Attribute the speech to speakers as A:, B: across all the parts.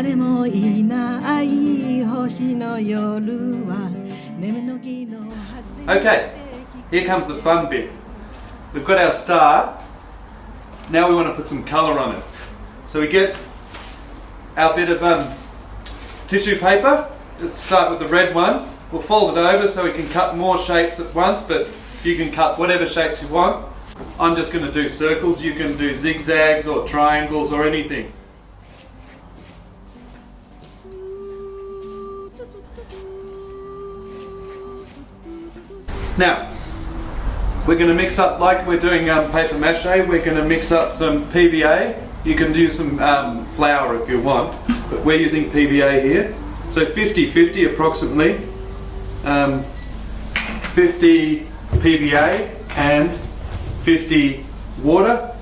A: 誰もいない星の夜は眠の木の外れ
B: Okay, here comes the fun bit. We've got our star. Now we want to put some colour on it. So we get our bit of tissue paper. Let's start with the red one. We'll fold it over so we can cut more shapes at once, but you can cut whatever shapes you want. I'm just going to do circles. You can do zigzags or triangles or anything. Now, we're going to mix up, like we're doing paper mache, we're going to mix up some PVA. You can do some flour if you want, but we're using PVA here. So 50-50 approximately. 50 PVA and 50 water.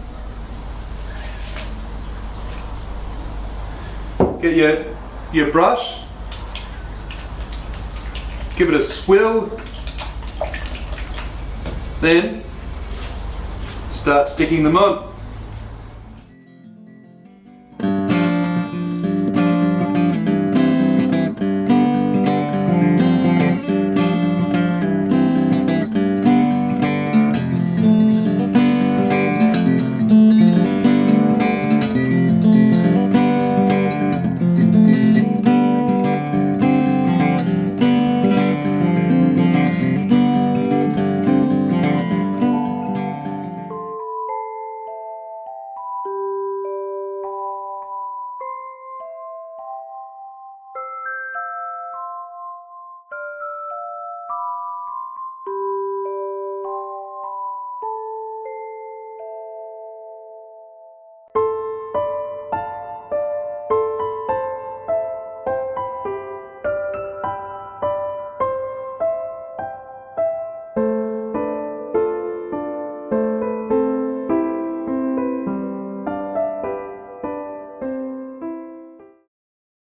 B: Get your brush. Give it a swill. Then start sticking them on.